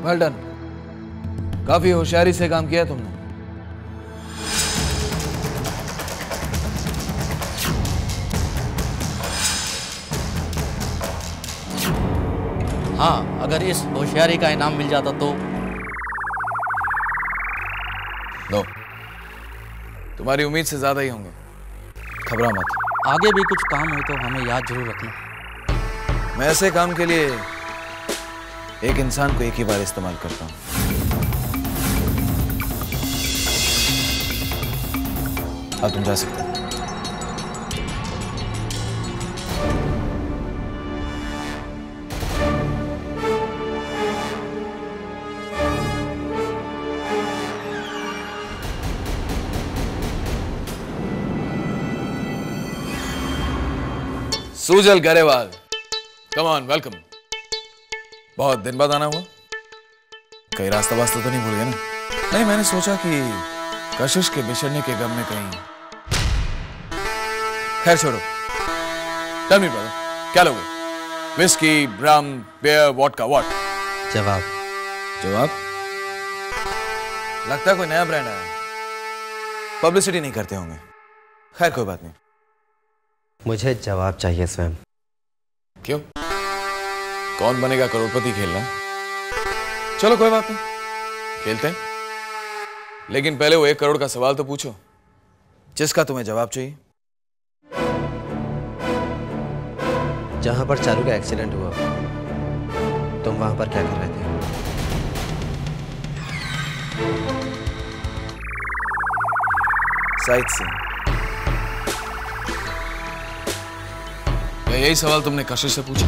Well done, काफी होशियारी से काम किया तुमने। हाँ, अगर इस होशियारी का इनाम मिल जाता तो। नो, तुम्हारी उम्मीद से ज्यादा ही होंगे, घबरा मत। आगे भी कुछ काम हो तो हमें याद जरूर रखना। मैं ऐसे काम के लिए एक इंसान को एक ही बार इस्तेमाल करता हूं। अब तुम जा सकते हो। Sujal Grewal, come on, welcome. बहुत दिन बाद आना हुआ, कहीं रास्ता वास्ता तो नहीं भूल गए ना? नहीं, मैंने सोचा कि कशिश के बिछड़ने के गम में कहीं। खैर छोड़ो, टेल मी ब्रदर, क्या लोगे? Whisky, rum, beer, vodka, what? जवाब। जवाब? लगता है कोई नया ब्रांड आया, पब्लिसिटी नहीं करते होंगे। खैर कोई बात नहीं। मुझे जवाब चाहिए स्वयं। क्यों? कौन बनेगा करोड़पति खेलना? चलो कोई बात नहीं, खेलते हैं। लेकिन पहले वो 1 करोड़ का सवाल तो पूछो, जिसका तुम्हें जवाब चाहिए। जहां पर चारू का एक्सीडेंट हुआ, तुम वहां पर क्या कर रहे थे? साइड से। यही सवाल तुमने कशिश से पूछा?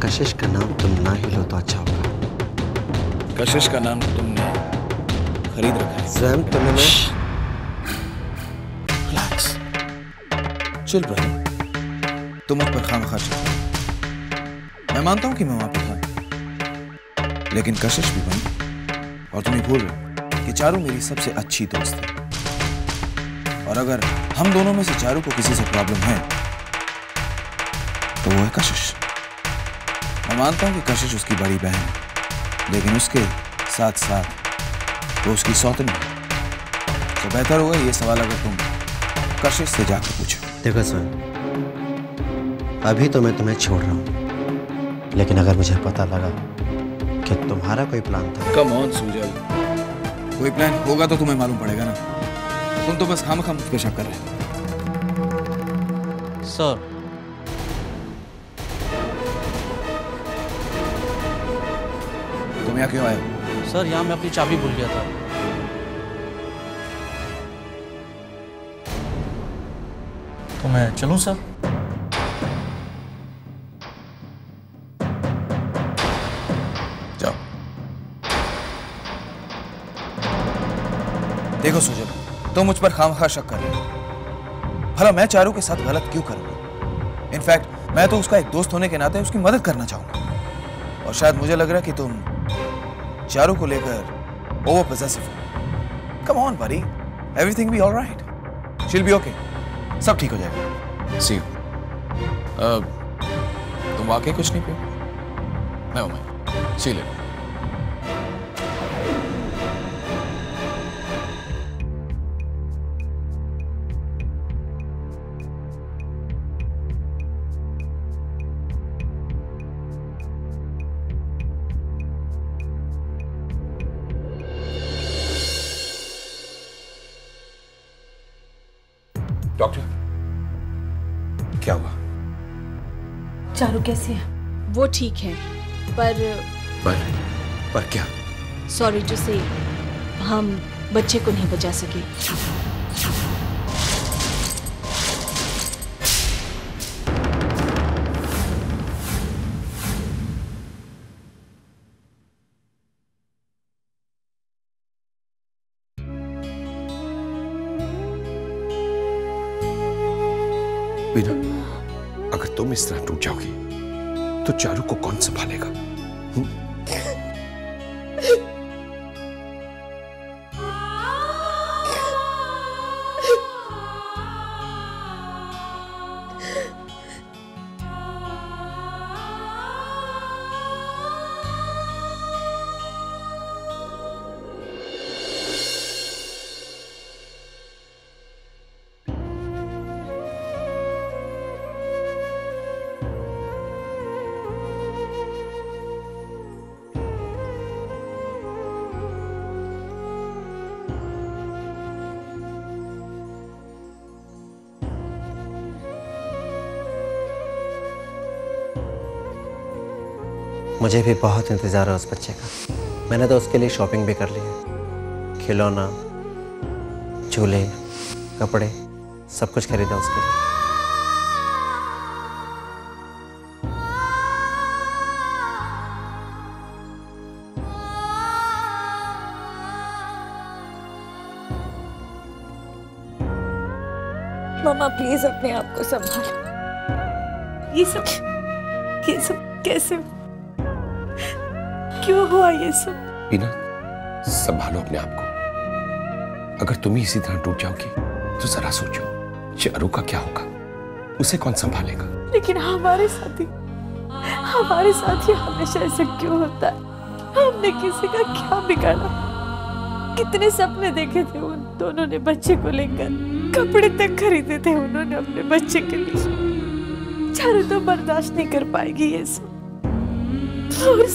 कशिश का नाम तुम ना ही लो तो अच्छा होगा। कशिश का नाम तुमने खरीद रखा है। स्वयं तुम्हें मैं। रिलैक्स, चिल ब्रदर, तुम मुझ पर खामखा चिल। मैं मानता हूं कि मैं वहां पर था, लेकिन कशिश भी बनी। और तुम ये भूल रहे हो कि चारू मेरी सबसे अच्छी दोस्त है। और अगर हम दोनों में से चारू को किसी से प्रॉब्लम है तो वो है कशिश। मैं मानता हूं कि कशिश उसकी बड़ी बहन है, लेकिन उसके साथ साथ वो उसकी सौतन है। तो बेहतर होगा ये सवाल अगर तुम कशिश से जाकर पूछो। देखो स्वयं, अभी तो मैं तुम्हें छोड़ रहा हूं, लेकिन अगर मुझे पता लगा कि तुम्हारा कोई प्लान था। कम ऑन सुजल, कोई प्लान होगा तो तुम्हें मालूम पड़ेगा ना। तुम तो बस खामखा मुझ पे शक कर रहे हो। सर, तुम यहाँ क्यों आए हो? सर यहाँ मैं अपनी चाबी भूल गया था। तो मैं चलूं सर? जाओ। देखो सुजल, तुम मुझ पर खामखा शक कर रहे हो। भला मैं चारू के साथ गलत क्यों करूंगा? इनफैक्ट मैं तो उसका एक दोस्त होने के नाते उसकी मदद करना चाहूंगा। और शायद मुझे लग रहा है कि तुम चारू को लेकर ओवर पॉसेसिव हो। Come on buddy, everything be alright, she'll be okay, सब ठीक हो जाएगा। See you. तुम वाकई कुछ नहीं पियो? नहीं मैं सी ले। डॉक्टर, क्या हुआ? चारू कैसी है? वो ठीक है, पर क्या? सॉरी टू से हम बच्चे को नहीं बचा सके। बीना, अगर तुम इस तरह टूट जाओगी तो चारू को कौन संभालेगा? मुझे भी बहुत इंतज़ार है उस बच्चे का। मैंने तो उसके लिए शॉपिंग भी कर ली है, खिलौना, झूले, कपड़े, सब कुछ खरीदा उसके लिए। मामा प्लीज अपने आप को संभालो। ये सब कैसे, क्यों हुआ ये सब? बीना, संभालो अपने आप को। अगर तुम ही इसी तरह टूट जाओगी तो जरा सोचो, चारू का क्या होगा? उसे कौन संभालेगा? लेकिन हमारे साथ ही हमेशा ऐसा क्यों होता है? हमने किसी का क्या बिगाड़ा? कितने सपने देखे थे उन दोनों ने बच्चे को लेकर, कपड़े तक खरीदे थे उन्होंने अपने बच्चे के लिए। चारू तो बर्दाश्त नहीं कर पाएगी ये सब। और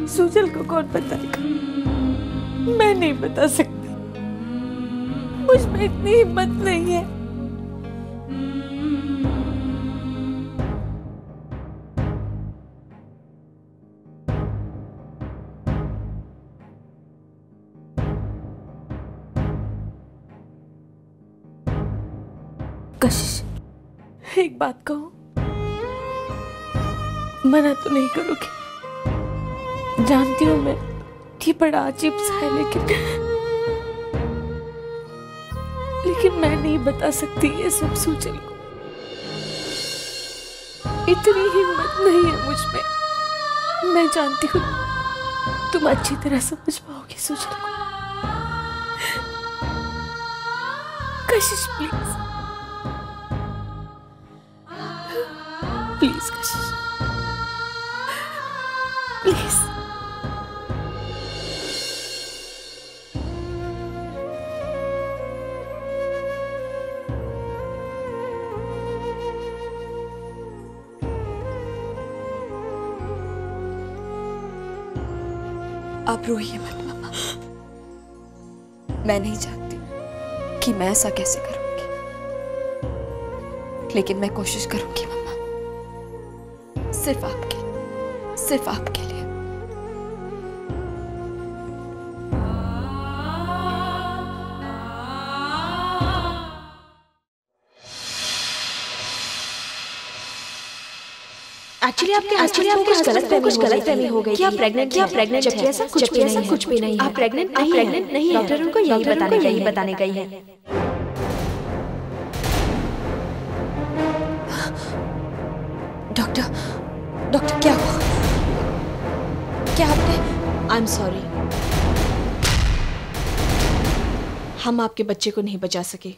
सुजल को कौन बताएगा? मैं नहीं बता सकती, मुझ में इतनी हिम्मत नहीं है। कशिश, एक बात कहूं, मना तो नहीं करोगी? जानती हूँ मैं ये बड़ा अजीब सा है, लेकिन मैं नहीं बता सकती ये सब सुजल को। इतनी हिम्मत नहीं है मुझ में। मैं जानती हूँ तुम अच्छी तरह समझ पाओगी सुजल को। कशिश प्लीज, प्लीज कशिश, प्लीज। आप रोइए मत मामा। मैं नहीं जानती कि मैं ऐसा कैसे करूंगी, लेकिन मैं कोशिश करूंगी मामा, सिर्फ आपके लिए। एक्चुअली आपको कुछ गलतफहमी हो गई। क्या प्रेग्नेंट जबकि ऐसा कुछ भी नहीं है। आप प्रेग्नेंट नहीं है। डॉक्टर उनको यही बताने गई है। डॉक्टर क्या हुआ? क्या आपने? आई एम सॉरी, हम आपके बच्चे को नहीं बचा सके।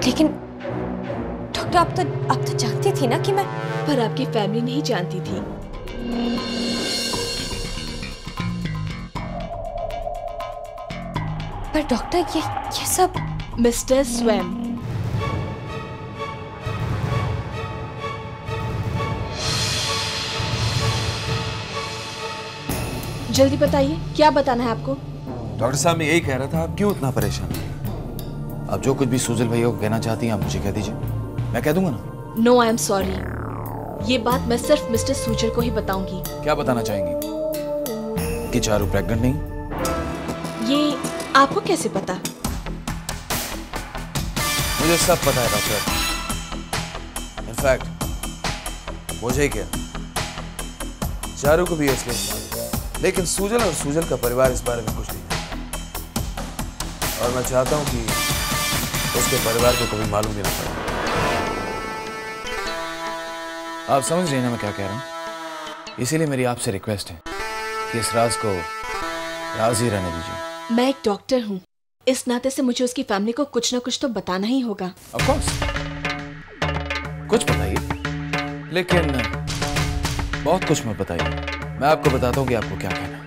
लेकिन डॉक्टर आप तो जानती थी ना कि मैं। पर आपकी फैमिली नहीं जानती थी। पर डॉक्टर ये सब। मिस्टर स्वयं, जल्दी बताइए क्या बताना है आपको? डॉक्टर साहब, मैं यही कह रहा था, आप क्यों इतना परेशान हैं? आप जो कुछ भी सुजल भैया को कहना चाहती हैं आप मुझे कह दीजिए, मैं कह दूंगा ना। नो, आई एम सॉरी, ये बात मैं सिर्फ मिस्टर सुजल को ही बताऊंगी। क्या बताना चाहेंगी? कि चारू प्रेग्नेंट नहीं? ये आपको कैसे पता? मुझे सब पता है डॉक्टर। इनफैक्ट मुझे ही क्या, चारू को भी इसलिए, लेकिन सुजल और सुजल का परिवार इस बारे में कुछ नहीं। और मैं चाहता हूं कि उसके परिवार को कभी मालूम भी ना पड़े। आप समझ रही हैं ना मैं क्या कह रहा हूं? इसीलिए मेरी आपसे रिक्वेस्ट है कि इस राज को राज ही रहने दीजिए। मैं एक डॉक्टर हूं, इस नाते से मुझे उसकी फैमिली को कुछ ना कुछ तो बताना ही होगा। ऑफ कोर्स, कुछ बताइए, लेकिन बहुत कुछ मत बताइए। मैं आपको बताता हूं कि आपको क्या कहना है।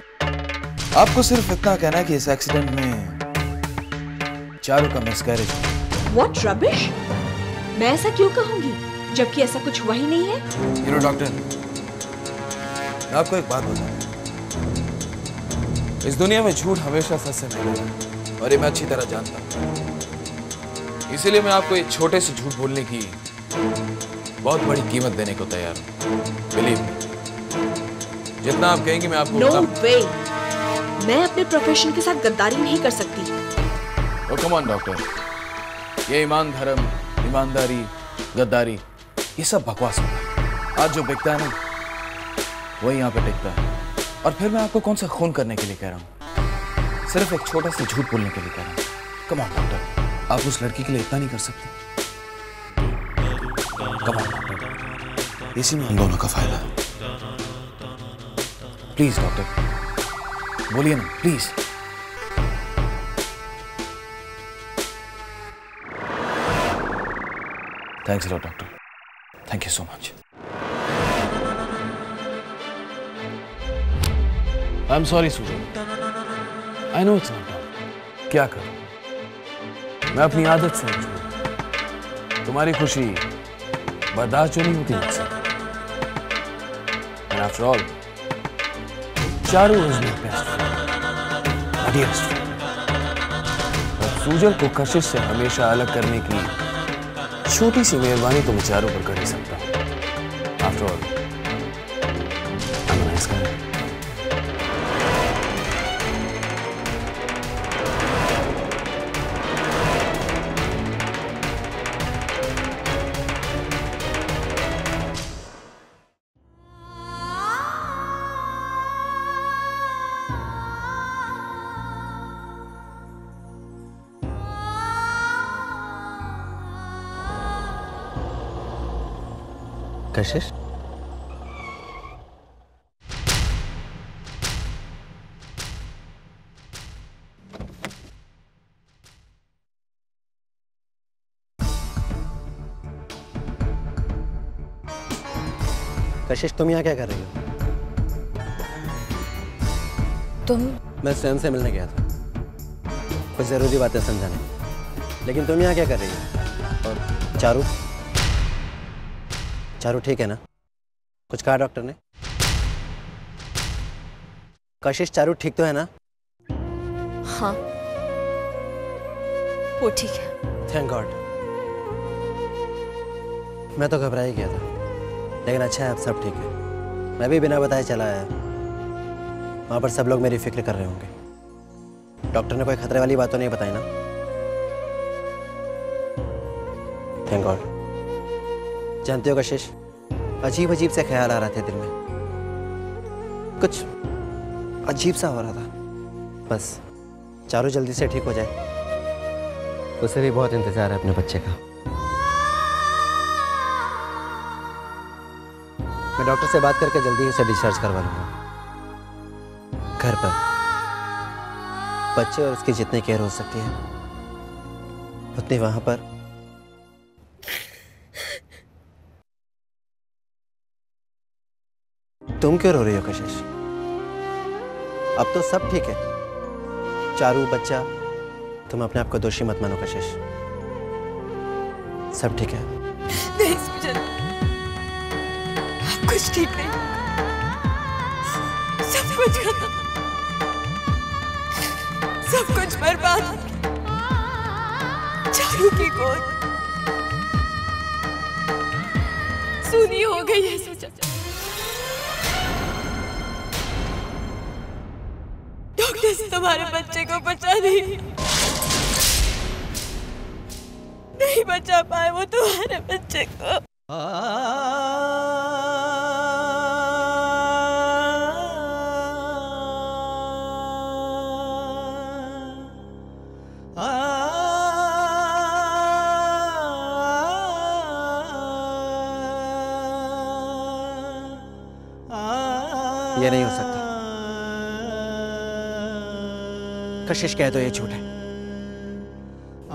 आपको सिर्फ इतना कहना है कि इस एक्सीडेंट में चारू का मिसकैरेज है। What rubbish? मैं ऐसा क्यों कहूंगी जबकि ऐसा कुछ वही नहीं है। यू नो डॉक्टर, मैं आपको एक बात बताऊं, इस दुनिया में झूठ हमेशा सच से मिलेगा। और ये मैं अच्छी तरह जानता हूं। इसीलिए मैं आपको एक छोटे से झूठ बोलने की बहुत बड़ी कीमत देने को तैयार हूं। बिलीव मी, जितना आप कहेंगे मैं आपको नो वे, मैं अपने प्रोफेशन के साथ गद्दारी नहीं कर सकती। ओ कम ऑन डॉक्टर, ये ईमान, धर्म, ईमानदारी, गद्दारी, ये सब बकवास होगा। आज जो बिकता है ना वही यहाँ पे टिकता है। और फिर मैं आपको कौन सा खून करने के लिए कह रहा हूँ, सिर्फ एक छोटा सा झूठ बोलने के लिए कह रहा हूँ। कम ऑन डॉक्टर, आप उस लड़की के लिए इतना नहीं कर सकते? कम ऑन डॉक्टर, इसी में हम दोनों का फायदा है। प्लीज डॉक्टर, बोलिए ना please. Thanks a lot doctor, thank you so much. I am sorry Sujan, I know it's not done. क्या करूं, मैं अपनी आदत से हूं। तुम्हारी खुशी बर्दाश्त जो नहीं होती मुझसे। And after all, Charu is my best friend, my dearest friend. और सुजन को कशिश से हमेशा अलग करने की छोटी सी मेहरबानी तो मैं चारू पर कर ही सकता हूं। After all, I am a nice guy. कशिश, कशिश तुम यहाँ क्या कर रही हो? तुम? मैं स्वयं से मिलने गया था, कुछ जरूरी बातें समझाने। लेकिन तुम यहाँ क्या कर रही हो? और चारू, चारू ठीक है ना? कुछ कहा डॉक्टर ने? कशिश, चारू ठीक तो है ना? हाँ, वो ठीक है। Thank God. मैं तो घबरा ही गया था, लेकिन अच्छा है अब सब ठीक है। मैं भी बिना बताए चला आया। वहाँ पर सब लोग मेरी फिक्र कर रहे होंगे। डॉक्टर ने कोई खतरे वाली बात तो नहीं बताई ना? Thank God. जानते हो कशिश, अजीब अजीब से ख्याल आ रहे थे दिल में, कुछ अजीब सा हो रहा था। बस चारू जल्दी से ठीक हो जाए, उसे भी बहुत इंतजार है अपने बच्चे का। मैं डॉक्टर से बात करके जल्दी उसे डिस्चार्ज करवा लूंगा। घर पर बच्चे और उसकी जितनी केयर हो सकती है उतनी वहां पर। तुम क्यों रो रही हो कशिश? अब तो सब ठीक है। चारू, बच्चा, तुम अपने आप को दोषी मत मानो कशिश। सब ठीक है। नहीं सुजन, अब कुछ ठीक नहीं, सब कुछ खत्म, सब कुछ बर्बाद। चारू की गोद सूनी हो गई है सुजन। डॉक्टर तुम्हारे बच्चे को बचा नहीं बचा पाए वो तुम्हारे बच्चे को। ये नहीं हो सकता कशिश, कह दो ये झूठ है।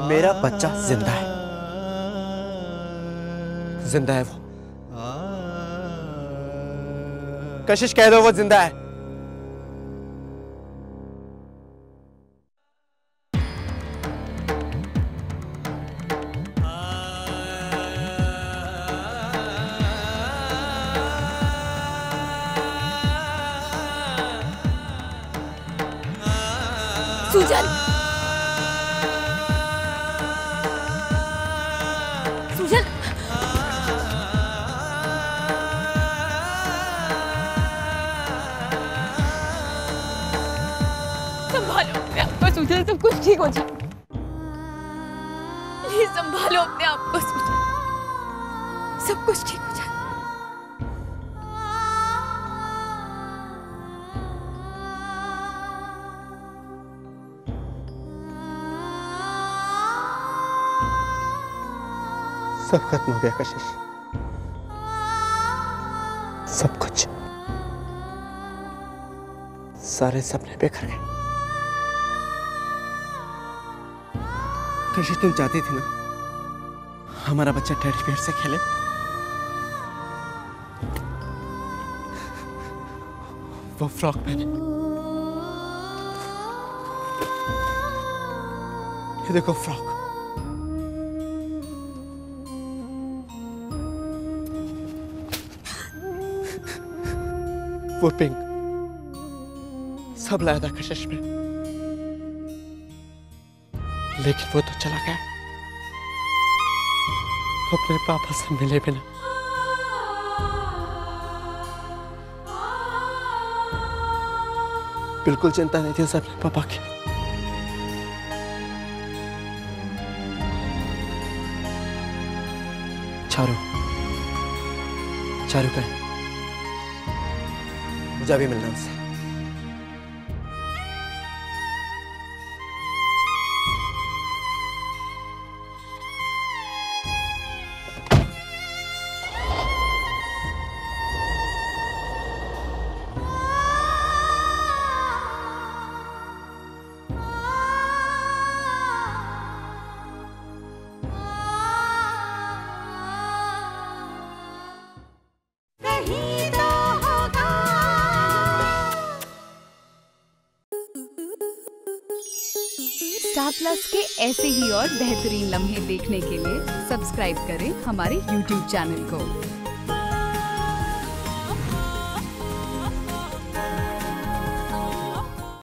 मेरा बच्चा जिंदा है, जिंदा है वो। कशिश, कह दो वो जिंदा है। सुजन, संभालो अपने आप को सुजल, सब कुछ ठीक हो जाए। प्लीज संभालो अपने आप को सुजल, सब कुछ ठीक हो जाए। सब खत्म हो गया कशिश, सब कुछ, सारे सपने बिखर गए। कशिश तुम चाहती थी ना हमारा बच्चा टेडी बियर से खेले, वो फ्रॉक पहने, ये देखो फ्रॉक, वो पिंक, सब लाया था कशिश में, लेकिन वो तो चला गया अपने पापा से मिले बिना। बिल्कुल चिंता नहीं थी उसे अपने पापा की। चारू, चारू का मुझे अभी मिलना उससे। स्टार प्लस के ऐसे ही और बेहतरीन लम्हे देखने के लिए सब्सक्राइब करें हमारे YouTube चैनल को।